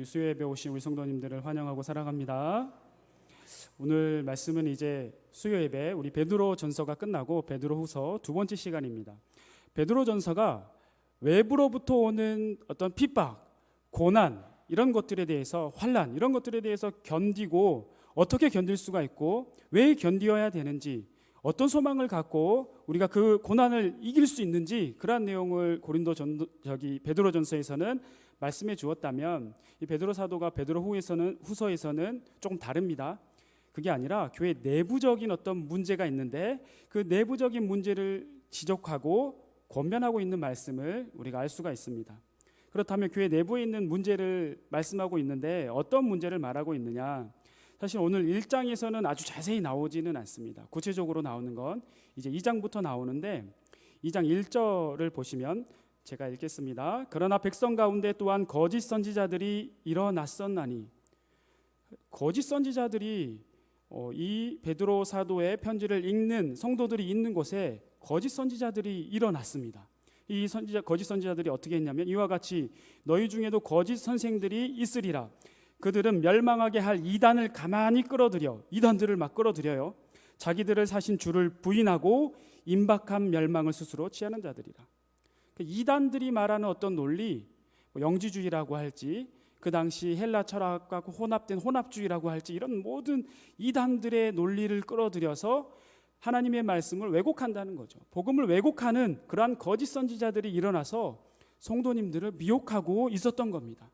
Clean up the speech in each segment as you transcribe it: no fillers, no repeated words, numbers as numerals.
우리 수요예배 오신 우리 성도님들을 환영하고 사랑합니다. 오늘 말씀은 이제 수요예배 우리 베드로전서가 끝나고 베드로후서 두 번째 시간입니다. 베드로전서가 외부로부터 오는 어떤 핍박, 고난 이런 것들에 대해서 환난 이런 것들에 대해서 견디고 어떻게 견딜 수가 있고 왜 견디어야 되는지 어떤 소망을 갖고 우리가 그 고난을 이길 수 있는지 그러한 내용을 베드로전서에서는 말씀해 주었다면 이 베드로 사도가 후서에서는 조금 다릅니다. 그게 아니라 교회 내부적인 어떤 문제가 있는데 그 내부적인 문제를 지적하고 권면하고 있는 말씀을 우리가 알 수가 있습니다. 그렇다면 교회 내부에 있는 문제를 말씀하고 있는데 어떤 문제를 말하고 있느냐? 사실 오늘 1장에서는 아주 자세히 나오지는 않습니다. 구체적으로 나오는 건 이제 2장부터 나오는데 2장 1절을 보시면 제가 읽겠습니다. 그러나 백성 가운데 또한 거짓 선지자들이 일어났었나니, 거짓 선지자들이 이 베드로 사도의 편지를 읽는 성도들이 있는 곳에 거짓 선지자들이 일어났습니다. 이 거짓 선지자들이 어떻게 했냐면 이와 같이 너희 중에도 거짓 선생들이 있으리라. 그들은 멸망하게 할 이단을 가만히 끌어들여, 이단들을 막 끌어들여요. 자기들을 사신 주를 부인하고 임박한 멸망을 스스로 취하는 자들이라. 이단들이 말하는 어떤 논리, 영지주의라고 할지 그 당시 헬라 철학과 혼합된 혼합주의라고 할지 이런 모든 이단들의 논리를 끌어들여서 하나님의 말씀을 왜곡한다는 거죠. 복음을 왜곡하는 그러한 거짓 선지자들이 일어나서 성도님들을 미혹하고 있었던 겁니다.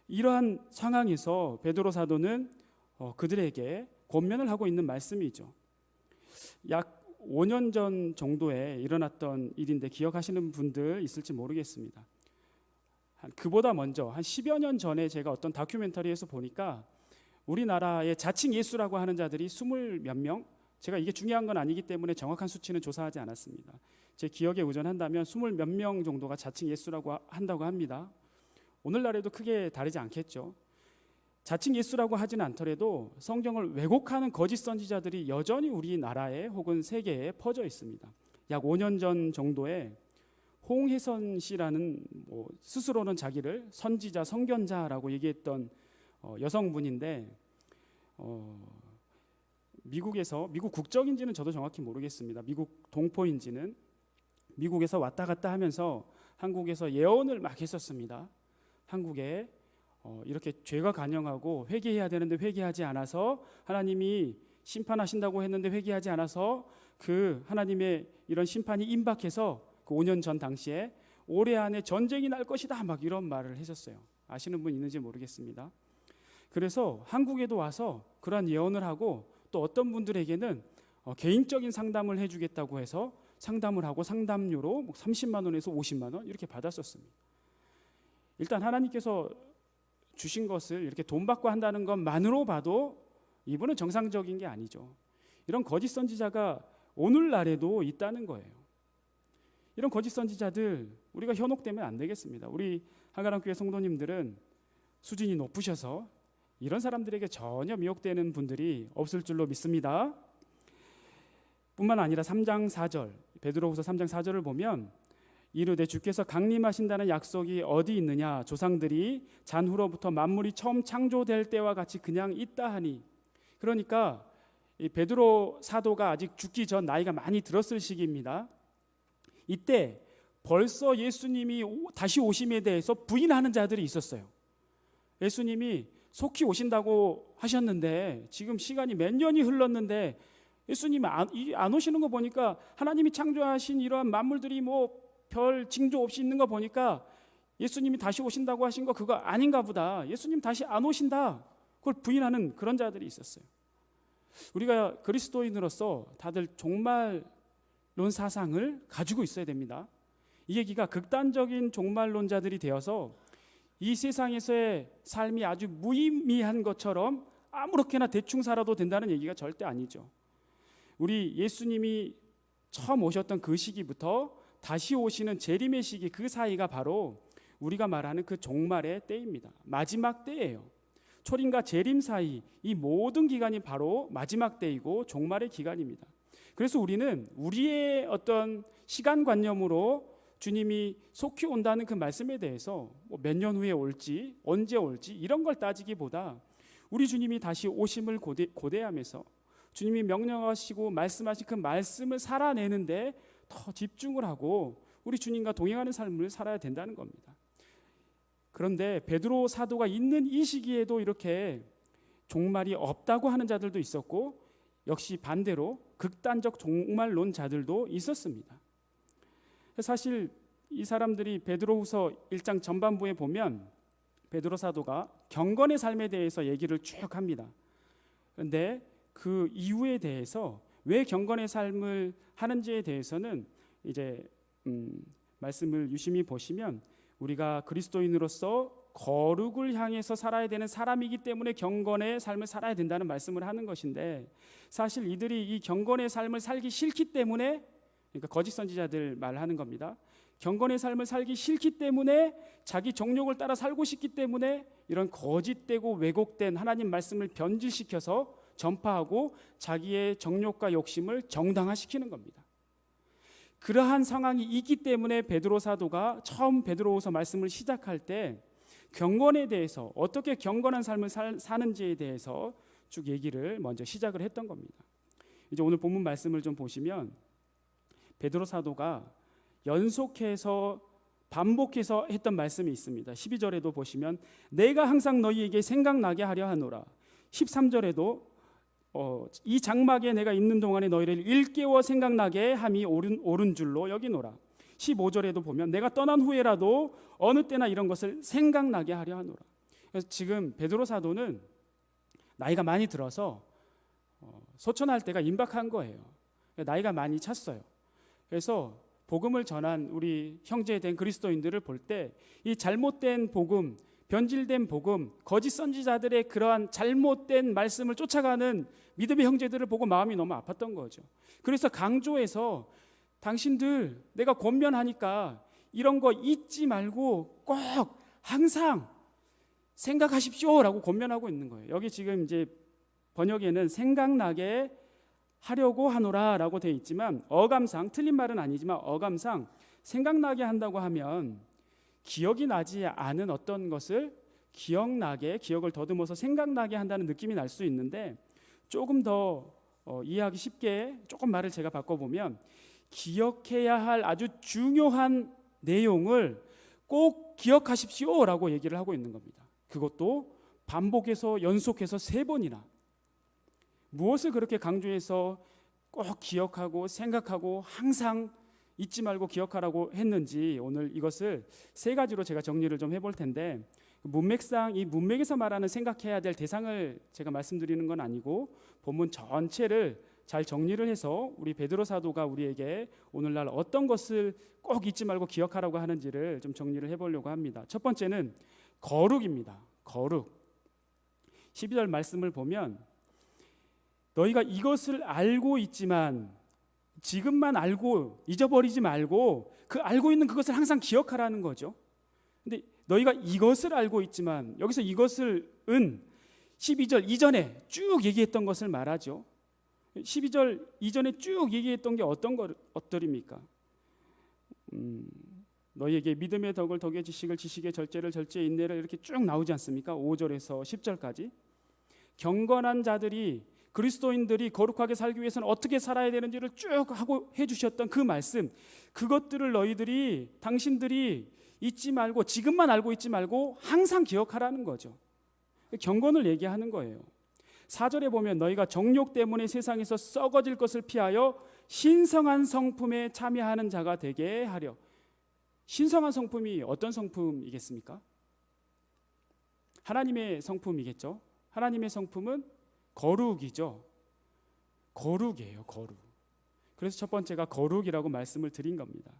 이러한 상황에서 베드로 사도는 그들에게 권면을 하고 있는 말씀이죠. 약 5년 전 정도에 일어났던 일인데 기억하시는 분들 있을지 모르겠습니다. 그보다 먼저 한 10여 년 전에 제가 어떤 다큐멘터리에서 보니까 우리나라의 자칭 예수라고 하는 자들이 20몇 명, 제가 이게 중요한 건 아니기 때문에 정확한 수치는 조사하지 않았습니다. 제 기억에 의존한다면 20몇 명 정도가 자칭 예수라고 한다고 합니다. 오늘날에도 크게 다르지 않겠죠. 자칭 예수라고 하지는 않더라도 성경을 왜곡하는 거짓 선지자들이 여전히 우리나라에 혹은 세계에 퍼져 있습니다. 약 5년 전 정도에 홍혜선 씨라는 스스로는 자기를 선지자, 성견자라고 얘기했던 여성분인데 미국 국적인지는 저도 정확히 모르겠습니다. 미국 동포인지는 미국에서 왔다 갔다 하면서 한국에서 예언을 막 했었습니다. 한국에 이렇게 죄가 간영하고 회개해야 되는데 회개하지 않아서 하나님이 심판하신다고 했는데 회개하지 않아서 그 하나님의 이런 심판이 임박해서 그 5년 전 당시에 올해 안에 전쟁이 날 것이다 막 이런 말을 했었어요. 아시는 분 있는지 모르겠습니다. 그래서 한국에도 와서 그런 예언을 하고 또 어떤 분들에게는 개인적인 상담을 해주겠다고 해서 상담을 하고 상담료로 30만 원에서 50만 원 이렇게 받았었습니다. 일단 하나님께서 주신 것을 이렇게 돈 받고 한다는 것만으로 봐도 이분은 정상적인 게 아니죠. 이런 거짓 선지자가 오늘날에도 있다는 거예요. 이런 거짓 선지자들 우리가 현혹되면 안 되겠습니다. 우리 한가람교회 성도님들은 수준이 높으셔서 이런 사람들에게 전혀 미혹되는 분들이 없을 줄로 믿습니다. 뿐만 아니라 3장 4절 베드로후서 3장 4절을 보면 이르되 주께서 강림하신다는 약속이 어디 있느냐 조상들이 잔후로부터 만물이 처음 창조될 때와 같이 그냥 있다 하니, 그러니까 이 베드로 사도가 아직 죽기 전 나이가 많이 들었을 시기입니다. 이때 벌써 예수님이 다시 오심에 대해서 부인하는 자들이 있었어요. 예수님이 속히 오신다고 하셨는데 지금 시간이 몇 년이 흘렀는데 예수님이 안 오시는 거 보니까 하나님이 창조하신 이러한 만물들이 별 징조 없이 있는 거 보니까 예수님이 다시 오신다고 하신 거 그거 아닌가 보다. 예수님 다시 안 오신다. 그걸 부인하는 그런 자들이 있었어요. 우리가 그리스도인으로서 다들 종말론 사상을 가지고 있어야 됩니다. 이 얘기가 극단적인 종말론자들이 되어서 이 세상에서의 삶이 아주 무의미한 것처럼 아무렇게나 대충 살아도 된다는 얘기가 절대 아니죠. 우리 예수님이 처음 오셨던 그 시기부터 다시 오시는 재림의 시기, 그 사이가 바로 우리가 말하는 그 종말의 때입니다. 마지막 때예요. 초림과 재림 사이 이 모든 기간이 바로 마지막 때이고 종말의 기간입니다. 그래서 우리는 우리의 어떤 시간관념으로 주님이 속히 온다는 그 말씀에 대해서 뭐 몇 년 후에 올지 언제 올지 이런 걸 따지기보다 우리 주님이 다시 오심을 고대하면서 주님이 명령하시고 말씀하신 그 말씀을 살아내는데 더 집중을 하고 우리 주님과 동행하는 삶을 살아야 된다는 겁니다. 그런데 베드로 사도가 있는 이 시기에도 이렇게 종말이 없다고 하는 자들도 있었고 역시 반대로 극단적 종말론자들도 있었습니다. 사실 이 사람들이 베드로후서 1장 전반부에 보면 베드로 사도가 경건의 삶에 대해서 얘기를 쭉 합니다. 그런데 그 이유에 대해서 왜 경건의 삶을 하는지에 대해서는 이제 말씀을 유심히 보시면 우리가 그리스도인으로서 거룩을 향해서 살아야 되는 사람이기 때문에 경건의 삶을 살아야 된다는 말씀을 하는 것인데 사실 이들이 이 경건의 삶을 살기 싫기 때문에 그러니까 거짓 선지자들 말하는 겁니다. 경건의 삶을 살기 싫기 때문에 자기 정욕을 따라 살고 싶기 때문에 이런 거짓되고 왜곡된 하나님 말씀을 변질시켜서 전파하고 자기의 정욕과 욕심을 정당화시키는 겁니다. 그러한 상황이 있기 때문에 베드로 사도가 처음 베드로후서 말씀을 시작할 때 경건에 대해서 어떻게 경건한 삶을 사는지에 대해서 쭉 얘기를 먼저 시작을 했던 겁니다. 이제 오늘 본문 말씀을 좀 보시면 베드로 사도가 연속해서 반복해서 했던 말씀이 있습니다. 12절에도 보시면 내가 항상 너희에게 생각나게 하려 하노라. 13절에도 이 장막에 내가 있는 동안에 너희를 일깨워 생각나게 함이 옳은 줄로 여기노라. 15절에도 보면 내가 떠난 후에라도 어느 때나 이런 것을 생각나게 하려 하노라. 그래서 지금 베드로 사도는 나이가 많이 들어서 소천할 때가 임박한 거예요. 나이가 많이 찼어요. 그래서 복음을 전한 우리 형제된 그리스도인들을 볼 때 이 잘못된 복음, 변질된 복음, 거짓 선지자들의 그러한 잘못된 말씀을 쫓아가는 믿음의 형제들을 보고 마음이 너무 아팠던 거죠. 그래서 강조해서 당신들 내가 권면하니까 이런 거 잊지 말고 꼭 항상 생각하십시오라고 권면하고 있는 거예요. 여기 지금 이제 번역에는 생각나게 하려고 하노라라고 되어 있지만 어감상 틀린 말은 아니지만 어감상 생각나게 한다고 하면 기억이 나지 않은 어떤 것을 기억나게 기억을 더듬어서 생각나게 한다는 느낌이 날 수 있는데 조금 더 이해하기 쉽게 조금 말을 제가 바꿔보면 기억해야 할 아주 중요한 내용을 꼭 기억하십시오라고 얘기를 하고 있는 겁니다. 그것도 반복해서 연속해서 3번이나. 무엇을 그렇게 강조해서 꼭 기억하고 생각하고 항상 잊지 말고 기억하라고 했는지 오늘 이것을 3가지로 제가 정리를 좀 해볼 텐데 문맥상 이 문맥에서 말하는 생각해야 될 대상을 제가 말씀드리는 건 아니고 본문 전체를 잘 정리를 해서 우리 베드로 사도가 우리에게 오늘날 어떤 것을 꼭 잊지 말고 기억하라고 하는지를 좀 정리를 해보려고 합니다. 첫 번째는 거룩입니다. 거룩. 12절 말씀을 보면 너희가 이것을 알고 있지만 지금만 알고 잊어버리지 말고 그 알고 있는 그것을 항상 기억하라는 거죠. 근데 너희가 이것을 알고 있지만 여기서 이것을 12절 이전에 쭉 얘기했던 것을 말하죠. 12절 이전에 쭉 얘기했던 게 어떠입니까? 너희에게 믿음의 덕을 덕의 지식을 지식의 절제를 절제의 인내를 이렇게 쭉 나오지 않습니까? 5절에서 10절까지 경건한 자들이 그리스도인들이 거룩하게 살기 위해서는 어떻게 살아야 되는지를 쭉 하고 해주셨던 그 말씀 그것들을 너희들이 당신들이 잊지 말고 지금만 알고 있지 말고 항상 기억하라는 거죠. 경건을 얘기하는 거예요. 4절에 보면 너희가 정욕 때문에 세상에서 썩어질 것을 피하여 신성한 성품에 참여하는 자가 되게 하려. 신성한 성품이 어떤 성품이겠습니까? 하나님의 성품이겠죠. 하나님의 성품은 거룩이죠. 거룩이에요. 거룩. 그래서 첫 번째가 거룩이라고 말씀을 드린 겁니다.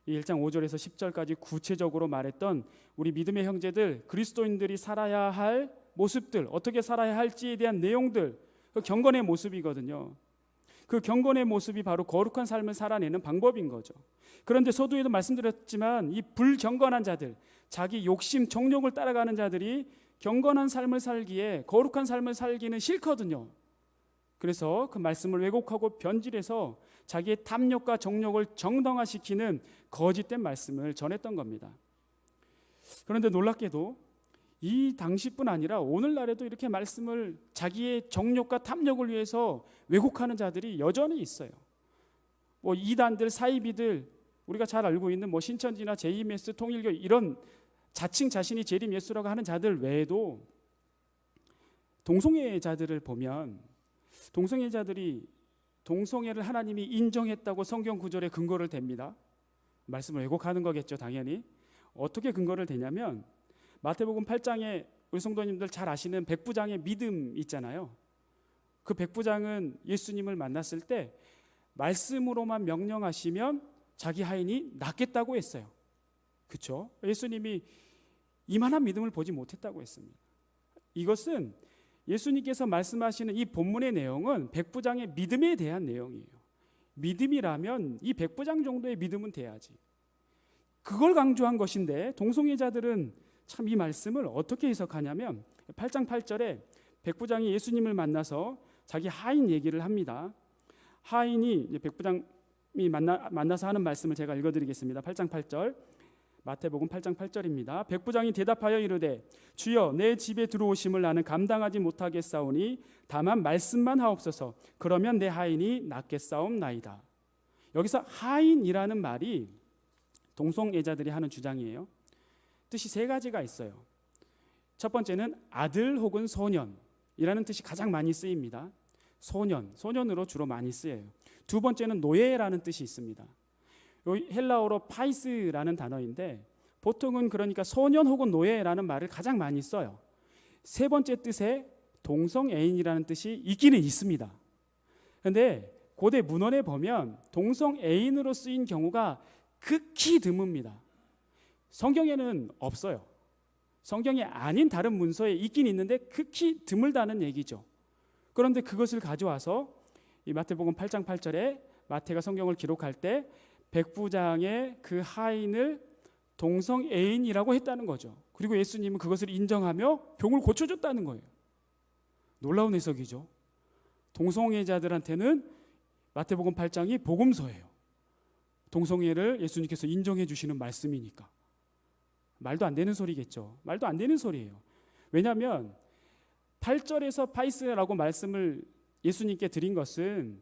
이 1장 5절에서 10절까지 구체적으로 말했던 우리 믿음의 형제들 그리스도인들이 살아야 할 모습들 어떻게 살아야 할지에 대한 내용들 그 경건의 모습이거든요. 그 경건의 모습이 바로 거룩한 삶을 살아내는 방법인 거죠. 그런데 서두에도 말씀드렸지만 이 불경건한 자들 자기 욕심 정욕을 따라가는 자들이 경건한 삶을 살기에 거룩한 삶을 살기는 싫거든요. 그래서 그 말씀을 왜곡하고 변질해서 자기의 탐욕과 정욕을 정당화시키는 거짓된 말씀을 전했던 겁니다. 그런데 놀랍게도 이 당시뿐 아니라 오늘날에도 이렇게 말씀을 자기의 정욕과 탐욕을 위해서 왜곡하는 자들이 여전히 있어요. 뭐 이단들, 사이비들, 우리가 잘 알고 있는 뭐 신천지나 JMS, 통일교 이런 자칭 자신이 재림 예수라고 하는 자들 외에도 동성애자들을 보면 동성애자들이 동성애를 하나님이 인정했다고 성경 구절에 근거를 댑니다. 말씀을 왜곡하는 거겠죠, 당연히. 어떻게 근거를 대냐면 마태복음 8장에 우리 성도님들 잘 아시는 백부장의 믿음 있잖아요. 그 백부장은 예수님을 만났을 때 말씀으로만 명령하시면 자기 하인이 낫겠다고 했어요. 그렇죠? 예수님이 이만한 믿음을 보지 못했다고 했습니다. 이것은 예수님께서 말씀하시는 이 본문의 내용은 백부장의 믿음에 대한 내용이에요. 믿음이라면 이 백부장 정도의 믿음은 돼야지. 그걸 강조한 것인데 동성애자들은 참 이 말씀을 어떻게 해석하냐면 8장 8절에 백부장이 예수님을 만나서 자기 하인 얘기를 합니다. 하인이 백부장이 만나서 하는 말씀을 제가 읽어드리겠습니다. 8장 8절, 마태복음 8장 8절입니다. 백부장이 대답하여 이르되 주여 내 집에 들어오심을 나는 감당하지 못하겠사오니 다만 말씀만 하옵소서. 그러면 내 하인이 낫겠사옵나이다. 여기서 하인이라는 말이 동성애자들이 하는 주장이에요. 뜻이 세 가지가 있어요. 첫 번째는 아들 혹은 소년이라는 뜻이 가장 많이 쓰입니다. 소년으로 주로 많이 쓰여요. 두 번째는 노예라는 뜻이 있습니다. 헬라어로 파이스라는 단어인데 보통은 그러니까 소년 혹은 노예라는 말을 가장 많이 써요. 세 번째 뜻에 동성애인이라는 뜻이 있기는 있습니다. 그런데 고대 문헌에 보면 동성애인으로 쓰인 경우가 극히 드뭅니다. 성경에는 없어요. 성경이 아닌 다른 문서에 있긴 있는데 극히 드물다는 얘기죠. 그런데 그것을 가져와서 이 마태복음 8장 8절에 마태가 성경을 기록할 때 백부장의 그 하인을 동성애인이라고 했다는 거죠. 그리고 예수님은 그것을 인정하며 병을 고쳐줬다는 거예요. 놀라운 해석이죠. 동성애자들한테는 마태복음 8장이 복음서예요. 동성애를 예수님께서 인정해 주시는 말씀이니까. 말도 안 되는 소리겠죠. 말도 안 되는 소리예요. 왜냐하면 8절에서 파이스라고 말씀을 예수님께 드린 것은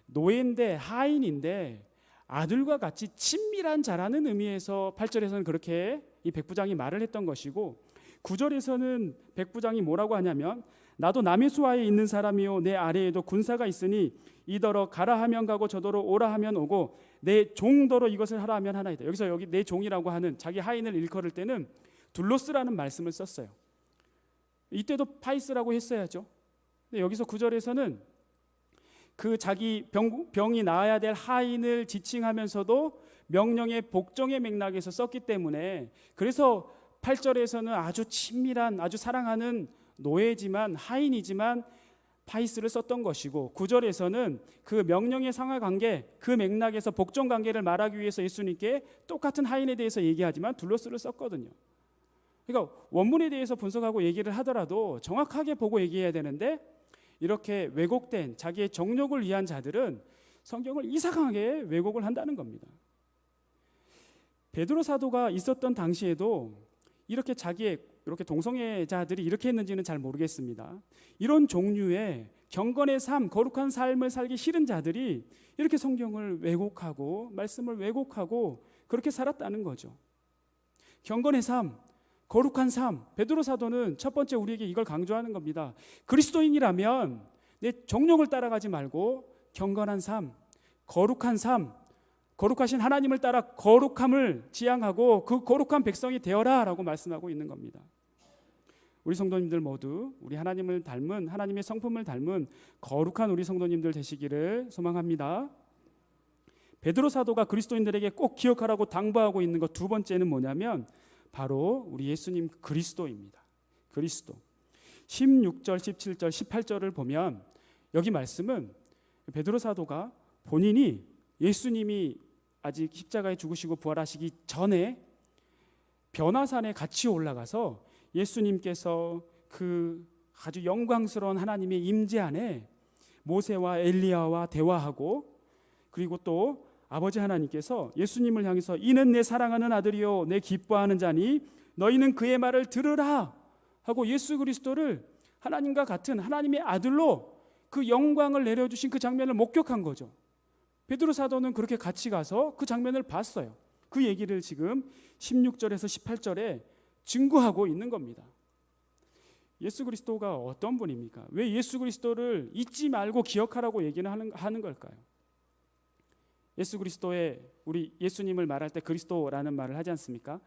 노예인데 하인인데 아들과 같이 친밀한 자라는 의미에서 8절에서는 그렇게 이 백부장이 말을 했던 것이고 9절에서는 백부장이 뭐라고 하냐면 나도 남의 수하에 있는 사람이요 내 아래에도 군사가 있으니 이더러 가라 하면 가고 저더러 오라 하면 오고 내 종더러 이것을 하라 하면 하나이다. 여기서 여기 내 종이라고 하는 자기 하인을 일컬을 때는 둘로스라는 말씀을 썼어요. 이때도 파이스라고 했어야죠. 근데 여기서 9절에서는 그 자기 병이 나아야 될 하인을 지칭하면서도 명령의 복종의 맥락에서 썼기 때문에 그래서 8절에서는 아주 친밀한 아주 사랑하는 노예지만 하인이지만 파이스를 썼던 것이고 9절에서는 그 명령의 상하관계 그 맥락에서 복종관계를 말하기 위해서 예수님께 똑같은 하인에 대해서 얘기하지만 둘로스를 썼거든요. 그러니까 원문에 대해서 분석하고 얘기를 하더라도 정확하게 보고 얘기해야 되는데 이렇게 왜곡된 자기의 정욕을 위한 자들은 성경을 이상하게 왜곡을 한다는 겁니다. 베드로 사도가 있었던 당시에도 이렇게 이렇게 동성애자들이 이렇게 했는지는 잘 모르겠습니다. 이런 종류의 경건의 삶, 거룩한 삶을 살기 싫은 자들이 이렇게 성경을 왜곡하고 말씀을 왜곡하고 그렇게 살았다는 거죠. 경건의 삶, 거룩한 삶, 베드로 사도는 첫 번째 우리에게 이걸 강조하는 겁니다. 그리스도인이라면 내 정욕을 따라가지 말고 경건한 삶, 거룩한 삶, 거룩하신 하나님을 따라 거룩함을 지향하고 그 거룩한 백성이 되어라 라고 말씀하고 있는 겁니다. 우리 성도님들 모두 우리 하나님을 닮은 하나님의 성품을 닮은 거룩한 우리 성도님들 되시기를 소망합니다. 베드로 사도가 그리스도인들에게 꼭 기억하라고 당부하고 있는 것 두 번째는 뭐냐면 바로 우리 예수님 그리스도입니다. 그리스도. 16절, 17절, 18절을 보면 여기 말씀은 베드로 사도가 본인이 예수님이 아직 십자가에 죽으시고 부활하시기 전에 변화산에 같이 올라가서 예수님께서 그 아주 영광스러운 하나님의 임재 안에 모세와 엘리야와 대화하고 그리고 또 아버지 하나님께서 예수님을 향해서 이는 내 사랑하는 아들이요 내 기뻐하는 자니 너희는 그의 말을 들으라 하고 예수 그리스도를 하나님과 같은 하나님의 아들로 그 영광을 내려주신 그 장면을 목격한 거죠. 베드로 사도는 그렇게 같이 가서 그 장면을 봤어요. 그 얘기를 지금 16절에서 18절에 증거하고 있는 겁니다. 예수 그리스도가 어떤 분입니까? 왜 예수 그리스도를 잊지 말고 기억하라고 얘기는 하는 걸까요? 예수 그리스도의 우리 예수님을 말할 때 그리스도라는 말을 하지 않습니까?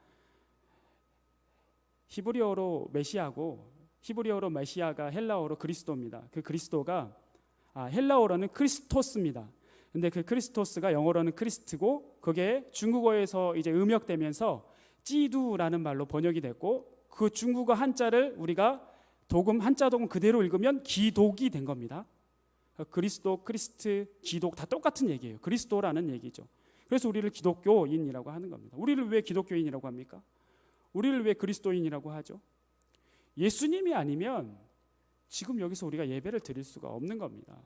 히브리어로 메시아고 히브리어로 메시아가 헬라어로 그리스도입니다. 그 그리스도가 헬라어로는 크리스토스입니다. 근데 그 크리스토스가 영어로는 크리스트고 그게 중국어에서 이제 음역되면서 찌두라는 말로 번역이 됐고 그 중국어 한자를 우리가 한자 도금 그대로 읽으면 기독이 된 겁니다. 그리스도, 크리스트, 기독 다 똑같은 얘기예요. 그리스도라는 얘기죠. 그래서 우리를 기독교인이라고 하는 겁니다. 우리를 왜 기독교인이라고 합니까? 우리를 왜 그리스도인이라고 하죠? 예수님이 아니면 지금 여기서 우리가 예배를 드릴 수가 없는 겁니다.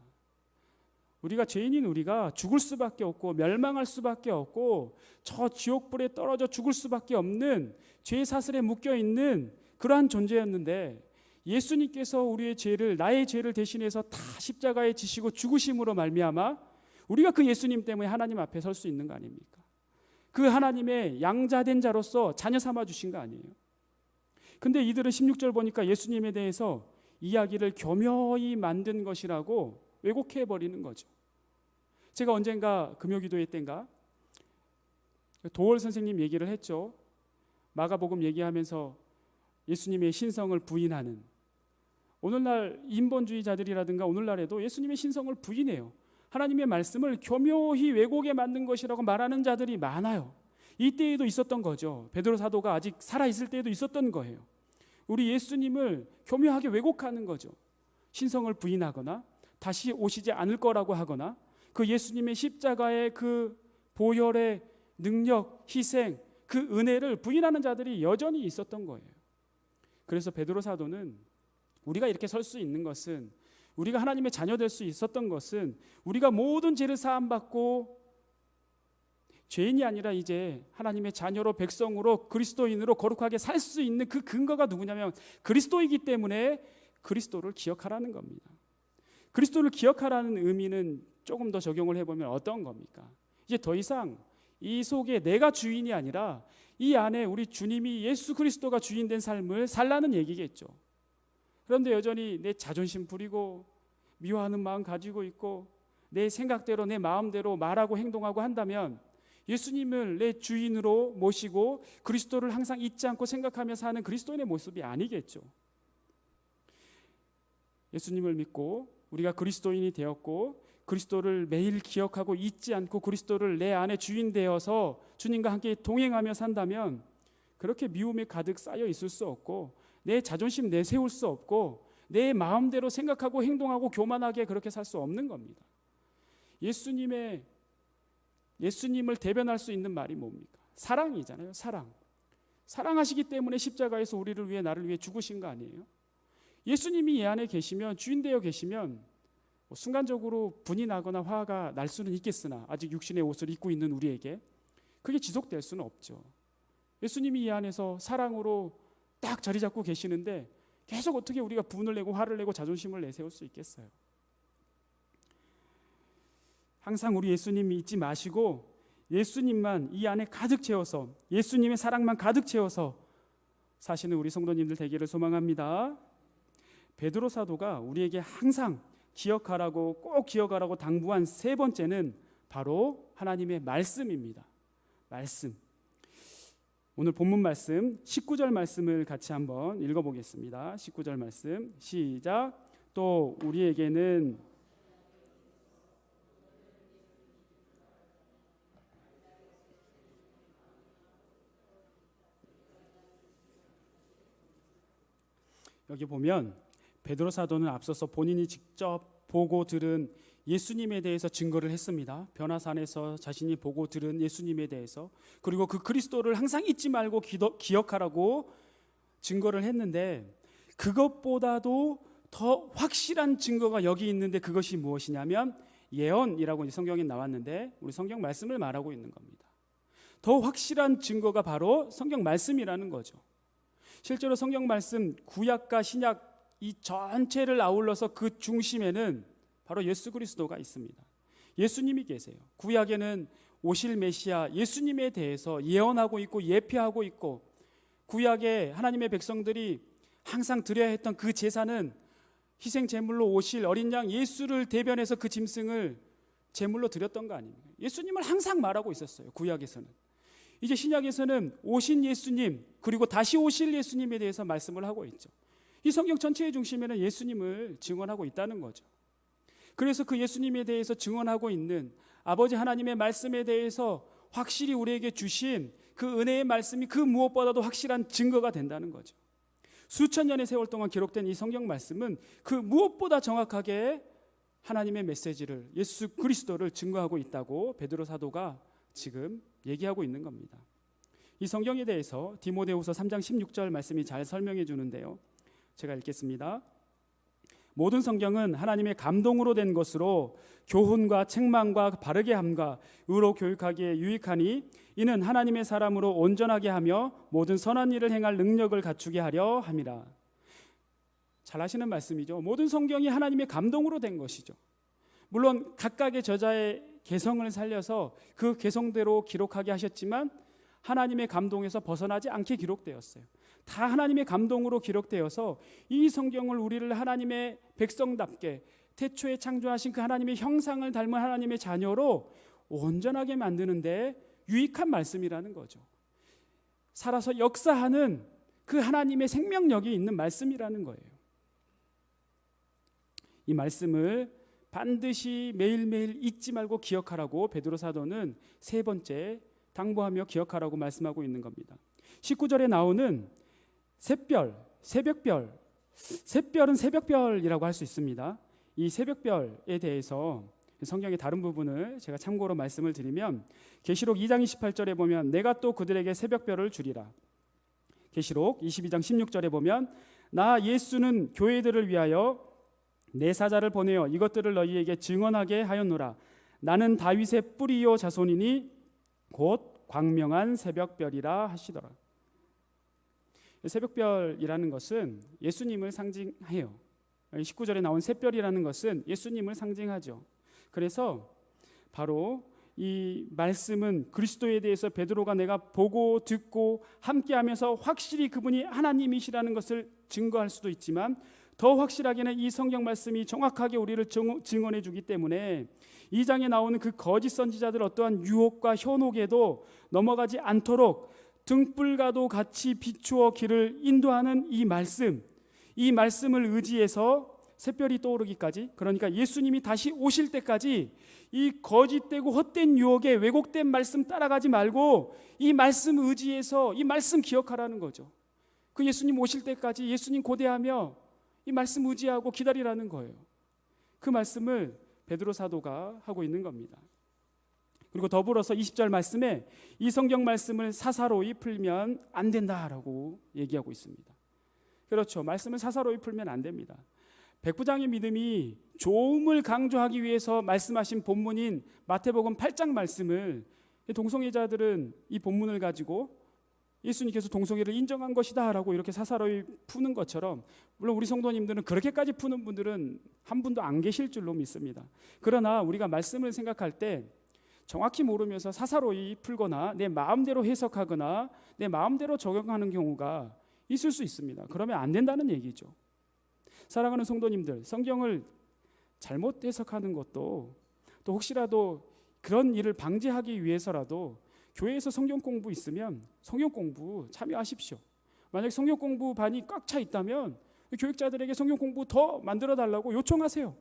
우리가 죄인인 우리가 죽을 수밖에 없고 멸망할 수밖에 없고 저 지옥불에 떨어져 죽을 수밖에 없는 죄 사슬에 묶여 있는 그러한 존재였는데 예수님께서 우리의 죄를 나의 죄를 대신해서 다 십자가에 지시고 죽으심으로 말미암아 우리가 그 예수님 때문에 하나님 앞에 설 수 있는 거 아닙니까? 그 하나님의 양자된 자로서 자녀 삼아 주신 거 아니에요? 근데 이들은 16절 보니까 예수님에 대해서 이야기를 교묘히 만든 것이라고 왜곡해 버리는 거죠. 제가 언젠가 금요기도회 때인가 도월 선생님 얘기를 했죠. 마가복음 얘기하면서 예수님의 신성을 부인하는, 오늘날 인본주의자들이라든가 오늘날에도 예수님의 신성을 부인해요. 하나님의 말씀을 교묘히 왜곡에 만든 것이라고 말하는 자들이 많아요. 이때에도 있었던 거죠. 베드로 사도가 아직 살아있을 때에도 있었던 거예요. 우리 예수님을 교묘하게 왜곡하는 거죠. 신성을 부인하거나 다시 오시지 않을 거라고 하거나 그 예수님의 십자가의 그 보혈의 능력, 희생, 그 은혜를 부인하는 자들이 여전히 있었던 거예요. 그래서 베드로 사도는 우리가 이렇게 설 수 있는 것은, 우리가 하나님의 자녀 될 수 있었던 것은 우리가 모든 죄를 사함받고 죄인이 아니라 이제 하나님의 자녀로 백성으로 그리스도인으로 거룩하게 살 수 있는 그 근거가 누구냐면 그리스도이기 때문에 그리스도를 기억하라는 겁니다. 그리스도를 기억하라는 의미는 조금 더 적용을 해보면 어떤 겁니까? 이제 더 이상 이 속에 내가 주인이 아니라 이 안에 우리 주님이 예수 그리스도가 주인 된 삶을 살라는 얘기겠죠. 그런데 여전히 내 자존심 부리고 미워하는 마음 가지고 있고 내 생각대로 내 마음대로 말하고 행동하고 한다면 예수님을 내 주인으로 모시고 그리스도를 항상 잊지 않고 생각하며 사는 그리스도인의 모습이 아니겠죠. 예수님을 믿고 우리가 그리스도인이 되었고 그리스도를 매일 기억하고 잊지 않고 그리스도를 내 안에 주인 되어서 주님과 함께 동행하며 산다면 그렇게 미움에 가득 쌓여 있을 수 없고 내 자존심 내세울 수 없고 내 마음대로 생각하고 행동하고 교만하게 그렇게 살 수 없는 겁니다. 예수님을 대변할 수 있는 말이 뭡니까? 사랑이잖아요. 사랑하시기 때문에 십자가에서 우리를 위해 나를 위해 죽으신 거 아니에요? 예수님이 이 안에 계시면, 주인 되어 계시면 순간적으로 분이 나거나 화가 날 수는 있겠으나 아직 육신의 옷을 입고 있는 우리에게 그게 지속될 수는 없죠. 예수님이 이 안에서 사랑으로 딱 자리 잡고 계시는데 계속 어떻게 우리가 분을 내고 화를 내고 자존심을 내세울 수 있겠어요? 항상 우리 예수님 잊지 마시고 예수님만 이 안에 가득 채워서 예수님의 사랑만 가득 채워서 사시는 우리 성도님들 되기를 소망합니다. 베드로 사도가 우리에게 항상 기억하라고, 꼭 기억하라고 당부한 세 번째는 바로 하나님의 말씀입니다. 말씀. 오늘 본문 말씀 19절 말씀을 같이 한번 읽어보겠습니다. 19절 말씀 시작. 또 우리에게는 여기 보면 베드로 사도는 앞서서 본인이 직접 보고 들은 예수님에 대해서 증거를 했습니다. 변화산에서 자신이 보고 들은 예수님에 대해서, 그리고 그 그리스도를 항상 잊지 말고 기억하라고 증거를 했는데 그것보다도 더 확실한 증거가 여기 있는데 그것이 무엇이냐면 예언이라고 성경에 나왔는데 우리 성경 말씀을 말하고 있는 겁니다. 더 확실한 증거가 바로 성경 말씀이라는 거죠. 실제로 성경 말씀 구약과 신약 이 전체를 아울러서 그 중심에는 바로 예수 그리스도가 있습니다. 예수님이 계세요. 구약에는 오실 메시아 예수님에 대해서 예언하고 있고 예표하고 있고, 구약에 하나님의 백성들이 항상 드려야 했던 그 제사는 희생 제물로 오실 어린 양 예수를 대변해서 그 짐승을 제물로 드렸던 거 아닙니까? 예수님을 항상 말하고 있었어요. 구약에서는. 이제 신약에서는 오신 예수님 그리고 다시 오실 예수님에 대해서 말씀을 하고 있죠. 이 성경 전체의 중심에는 예수님을 증언하고 있다는 거죠. 그래서 그 예수님에 대해서 증언하고 있는 아버지 하나님의 말씀에 대해서 확실히 우리에게 주신 그 은혜의 말씀이 그 무엇보다도 확실한 증거가 된다는 거죠. 수천 년의 세월 동안 기록된 이 성경 말씀은 그 무엇보다 정확하게 하나님의 메시지를, 예수 그리스도를 증거하고 있다고 베드로 사도가 지금 얘기하고 있는 겁니다. 이 성경에 대해서 디모데후서 3장 16절 말씀이 잘 설명해 주는데요, 제가 읽겠습니다. 모든 성경은 하나님의 감동으로 된 것으로 교훈과 책망과 바르게 함과 의로 교육하기에 유익하니 이는 하나님의 사람으로 온전하게 하며 모든 선한 일을 행할 능력을 갖추게 하려 함이라. 잘 하시는 말씀이죠. 모든 성경이 하나님의 감동으로 된 것이죠. 물론 각각의 저자의 개성을 살려서 그 개성대로 기록하게 하셨지만 하나님의 감동에서 벗어나지 않게 기록되었어요. 다 하나님의 감동으로 기록되어서 이 성경을 우리를 하나님의 백성답게 태초에 창조하신 그 하나님의 형상을 닮은 하나님의 자녀로 온전하게 만드는데 유익한 말씀이라는 거죠. 살아서 역사하는 그 하나님의 생명력이 있는 말씀이라는 거예요. 이 말씀을 반드시 매일매일 잊지 말고 기억하라고 베드로 사도는 세 번째 당부하며 기억하라고 말씀하고 있는 겁니다. 19절에 나오는 샛별, 새벽별, 샛별은 새벽별이라고 할 수 있습니다. 이 새벽별에 대해서 성경의 다른 부분을 제가 참고로 말씀을 드리면 계시록 2장 28절에 보면 내가 또 그들에게 새벽별을 주리라. 계시록 22장 16절에 보면 나 예수는 교회들을 위하여 내 사자를 보내어 이것들을 너희에게 증언하게 하였노라. 나는 다윗의 뿌리요 자손이니 곧 광명한 새벽별이라 하시더라. 새벽별이라는 것은 예수님을 상징해요. 19절에 나온 샛별이라는 것은 예수님을 상징하죠. 그래서 바로 이 말씀은 그리스도에 대해서 베드로가 내가 보고 듣고 함께하면서 확실히 그분이 하나님이시라는 것을 증거할 수도 있지만 더 확실하게는 이 성경 말씀이 정확하게 우리를 증언해 주기 때문에 이 장에 나오는 그 거짓 선지자들 어떠한 유혹과 현혹에도 넘어가지 않도록 등불과도 같이 비추어 길을 인도하는 이 말씀을 의지해서 샛별이 떠오르기까지, 그러니까 예수님이 다시 오실 때까지 이 거짓되고 헛된 유혹에 왜곡된 말씀 따라가지 말고 이 말씀 의지해서 이 말씀 기억하라는 거죠. 그 예수님 오실 때까지 예수님 고대하며 이 말씀 의지하고 기다리라는 거예요. 그 말씀을 베드로 사도가 하고 있는 겁니다. 그리고 더불어서 20절 말씀에 이 성경 말씀을 사사로이 풀면 안 된다라고 얘기하고 있습니다. 그렇죠. 말씀을 사사로이 풀면 안 됩니다. 백부장의 믿음이 좋음을 강조하기 위해서 말씀하신 본문인 마태복음 8장 말씀을 동성애자들은 이 본문을 가지고 예수님께서 동성애를 인정한 것이다 라고 이렇게 사사로이 푸는 것처럼, 물론 우리 성도님들은 그렇게까지 푸는 분들은 한 분도 안 계실 줄로 믿습니다. 그러나 우리가 말씀을 생각할 때 정확히 모르면서 사사로이 풀거나 내 마음대로 해석하거나 내 마음대로 적용하는 경우가 있을 수 있습니다. 그러면 안 된다는 얘기죠. 사랑하는 성도님들, 성경을 잘못 해석하는 것도 또 혹시라도 그런 일을 방지하기 위해서라도 교회에서 성경 공부 있으면 성경 공부 참여하십시오. 만약 성경 공부 반이 꽉 차 있다면 교육자들에게 성경 공부 더 만들어 달라고 요청하세요.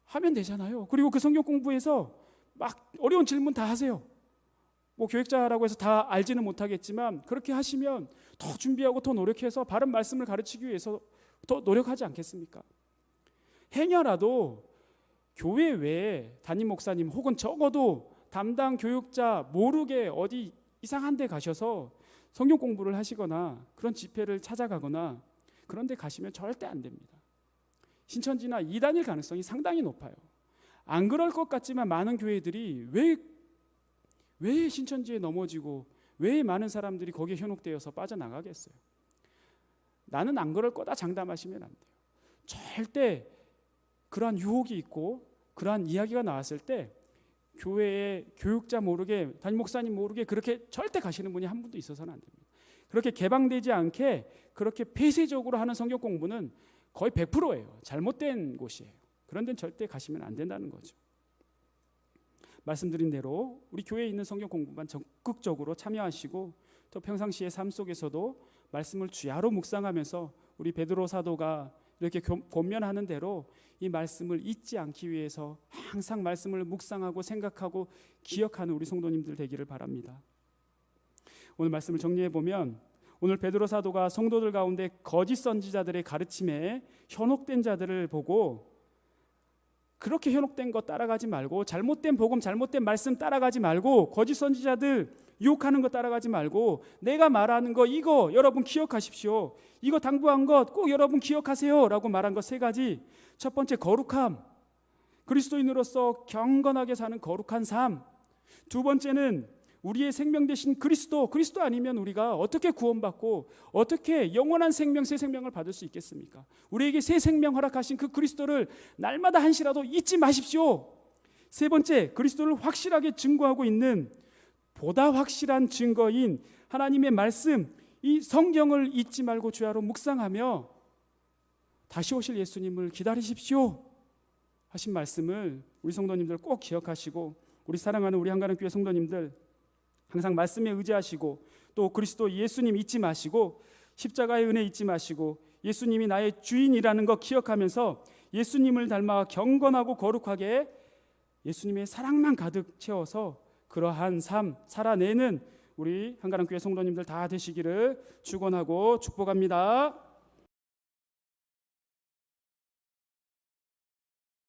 하면 되잖아요. 그리고 그 성경 공부에서 막 어려운 질문 다 하세요. 뭐 교육자라고 해서 다 알지는 못하겠지만 그렇게 하시면 더 준비하고 더 노력해서 바른 말씀을 가르치기 위해서 더 노력하지 않겠습니까? 행여라도 교회 외에 담임 목사님 혹은 적어도 담당 교육자 모르게 어디 이상한 데 가셔서 성경 공부를 하시거나 그런 집회를 찾아가거나 그런 데 가시면 절대 안 됩니다. 신천지나 이단일 가능성이 상당히 높아요. 안 그럴 것 같지만 많은 교회들이 왜 신천지에 넘어지고 왜 많은 사람들이 거기에 현혹되어서 빠져나가겠어요? 나는 안 그럴 거다 장담하시면 안 돼요. 절대 그러한 유혹이 있고 그러한 이야기가 나왔을 때 교회의 교육자 모르게, 담임 목사님 모르게 그렇게 절대 가시는 분이 한 분도 있어서는 안 됩니다. 그렇게 개방되지 않게 그렇게 폐쇄적으로 하는 성경 공부는 거의 100%예요. 잘못된 곳이에요. 그런 데는 절대 가시면 안 된다는 거죠. 말씀드린 대로 우리 교회에 있는 성경 공부만 적극적으로 참여하시고 또 평상시의 삶 속에서도 말씀을 주야로 묵상하면서 우리 베드로 사도가 이렇게 권면하는 대로 이 말씀을 잊지 않기 위해서 항상 말씀을 묵상하고 생각하고 기억하는 우리 성도님들 되기를 바랍니다. 오늘 말씀을 정리해 보면 오늘 베드로 사도가 성도들 가운데 거짓 선지자들의 가르침에 현혹된 자들을 보고 그렇게 현혹된 거 따라가지 말고 잘못된 복음, 잘못된 말씀 따라가지 말고 거짓 선지자들 유혹하는 거 따라가지 말고 내가 말하는 거 이거 여러분 기억하십시오. 이거 당부한 것 꼭 여러분 기억하세요 라고 말한 것 세 가지. 첫 번째 거룩함, 그리스도인으로서 경건하게 사는 거룩한 삶. 두 번째는 우리의 생명 되신 그리스도 아니면 우리가 어떻게 구원받고 어떻게 영원한 생명, 새 생명을 받을 수 있겠습니까? 우리에게 새 생명 허락하신 그 그리스도를 날마다 한시라도 잊지 마십시오. 세 번째, 그리스도를 확실하게 증거하고 있는 보다 확실한 증거인 하나님의 말씀, 이 성경을 잊지 말고 주야로 묵상하며 다시 오실 예수님을 기다리십시오 하신 말씀을 우리 성도님들 꼭 기억하시고, 우리 사랑하는 우리 한가람 교회 성도님들 항상 말씀에 의지하시고 또 그리스도 예수님 잊지 마시고 십자가의 은혜 잊지 마시고 예수님이 나의 주인이라는 거 기억하면서 예수님을 닮아 경건하고 거룩하게 예수님의 사랑만 가득 채워서 그러한 삶 살아내는 우리 한가람 교회 성도님들 다 되시기를 축원하고 축복합니다.